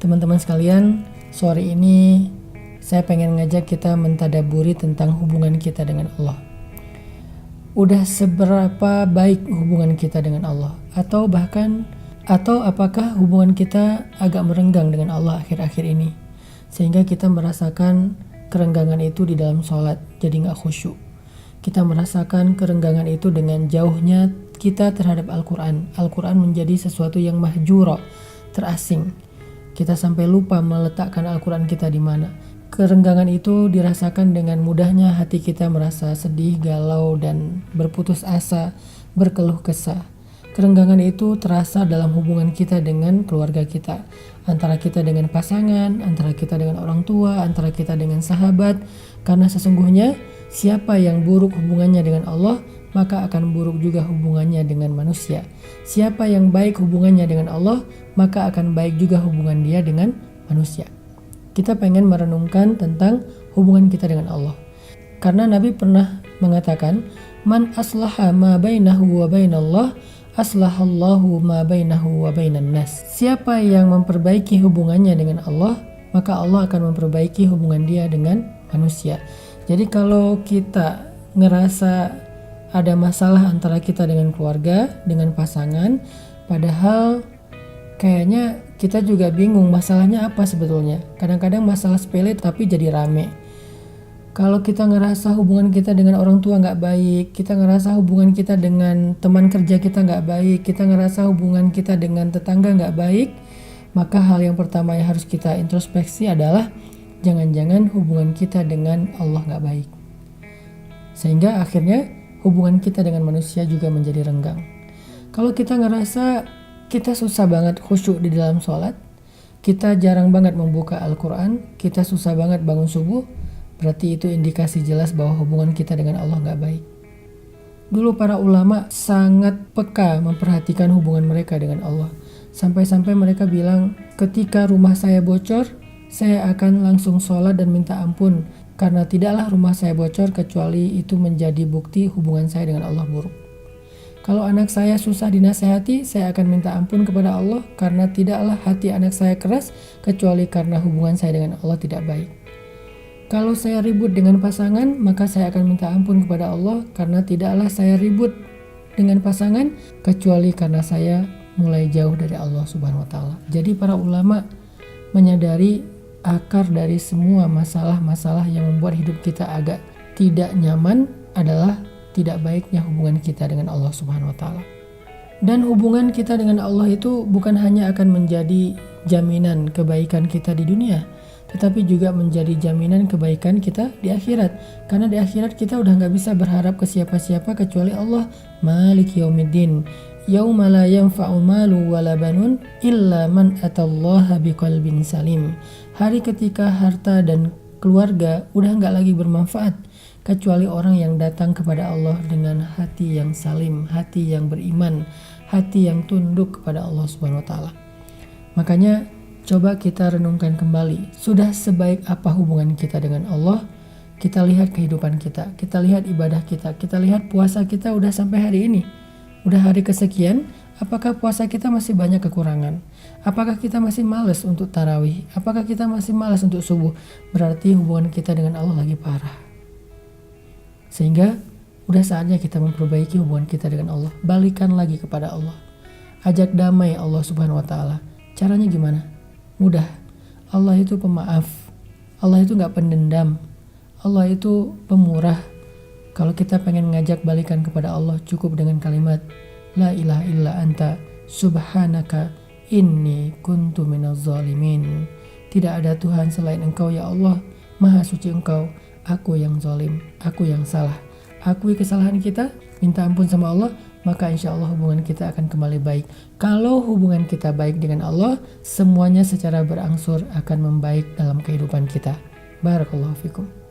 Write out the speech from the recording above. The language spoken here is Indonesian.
Teman-teman sekalian, sore ini saya pengen ngajak kita mentadaburi tentang hubungan kita dengan Allah. Udah seberapa baik hubungan kita dengan Allah? Atau apakah hubungan kita agak merenggang dengan Allah akhir-akhir ini? Sehingga kita merasakan kerenggangan itu di dalam sholat, jadi gak khusyuk. Kita merasakan kerenggangan itu dengan jauhnya kita terhadap Al-Quran. Al-Quran menjadi sesuatu yang mahjura, terasing. Kita sampai lupa meletakkan Al-Quran kita di mana. Kerenggangan itu dirasakan dengan mudahnya hati kita merasa sedih, galau, dan berputus asa, berkeluh kesah. Kerenggangan itu terasa dalam hubungan kita dengan keluarga kita. Antara kita dengan pasangan, antara kita dengan orang tua, antara kita dengan sahabat. Karena sesungguhnya siapa yang buruk hubungannya dengan Allah, maka akan buruk juga hubungannya dengan manusia. Siapa yang baik hubungannya dengan Allah, maka akan baik juga hubungan dia dengan manusia. Kita pengen merenungkan tentang hubungan kita dengan Allah. Karena Nabi pernah mengatakan, "Man aslaha ma bainahu wa bainallah, aslahallahu ma bainahu wa bainan nas." Siapa yang memperbaiki hubungannya dengan Allah, maka Allah akan memperbaiki hubungan dia dengan manusia. Jadi kalau kita ngerasa ada masalah antara kita dengan keluarga, dengan pasangan, padahal kayaknya kita juga bingung masalahnya apa sebetulnya. Kadang-kadang masalah sepele tapi jadi rame. Kalau kita ngerasa hubungan kita dengan orang tua gak baik, kita ngerasa hubungan kita dengan teman kerja kita gak baik, kita ngerasa hubungan kita dengan tetangga gak baik, maka hal yang pertama yang harus kita introspeksi adalah jangan-jangan hubungan kita dengan Allah gak baik. Sehingga akhirnya hubungan kita dengan manusia juga menjadi renggang. Kalau kita ngerasa kita susah banget khusyuk di dalam sholat, kita jarang banget membuka Al-Quran, kita susah banget bangun subuh, berarti itu indikasi jelas bahwa hubungan kita dengan Allah gak baik. Dulu para ulama sangat peka memperhatikan hubungan mereka dengan Allah. Sampai-sampai mereka bilang, ketika rumah saya bocor, saya akan langsung sholat dan minta ampun. Karena tidaklah rumah saya bocor kecuali itu menjadi bukti hubungan saya dengan Allah buruk. Kalau anak saya susah dinasehati, saya akan minta ampun kepada Allah karena tidaklah hati anak saya keras kecuali karena hubungan saya dengan Allah tidak baik. Kalau saya ribut dengan pasangan, maka saya akan minta ampun kepada Allah karena tidaklah saya ribut dengan pasangan kecuali karena saya mulai jauh dari Allah Subhanahu wa taala. Jadi para ulama menyadari akar dari semua masalah-masalah yang membuat hidup kita agak tidak nyaman adalah tidak baiknya hubungan kita dengan Allah Subhanahu wa taala. Dan hubungan kita dengan Allah itu bukan hanya akan menjadi jaminan kebaikan kita di dunia, tetapi juga menjadi jaminan kebaikan kita di akhirat. Karena di akhirat kita udah gak bisa berharap ke siapa-siapa kecuali Allah. Malik yaumiddin, yauma la yanfa'u malu wala banun illa man atallaha biqalbin salim. Hari ketika harta dan keluarga udah gak lagi bermanfaat kecuali orang yang datang kepada Allah dengan hati yang salim, hati yang beriman, hati yang tunduk kepada Allah Subhanahu wa taala. Makanya coba kita renungkan kembali, sudah sebaik apa hubungan kita dengan Allah? Kita lihat kehidupan kita lihat ibadah kita lihat puasa kita udah sampai hari ini. Udah hari kesekian, apakah puasa kita masih banyak kekurangan? Apakah kita masih malas untuk tarawih? Apakah kita masih malas untuk subuh? Berarti hubungan kita dengan Allah lagi parah. Sehingga udah saatnya kita memperbaiki hubungan kita dengan Allah. Balikan lagi kepada Allah. Ajak damai Allah Subhanahu wa taala. Caranya gimana? Mudah. Allah itu pemaaf. Allah itu gak pendendam. Allah itu pemurah. Kalau kita pengen ngajak balikan kepada Allah, cukup dengan kalimat La ilaha illa anta subhanaka inni kuntu minaz zalimin. Tidak ada Tuhan selain Engkau ya Allah, Maha suci Engkau, aku yang zalim, aku yang salah. Akui kesalahan kita, minta ampun sama Allah, maka insya Allah hubungan kita akan kembali baik. Kalau hubungan kita baik dengan Allah, semuanya secara berangsur akan membaik dalam kehidupan kita. Barakallahu fikum.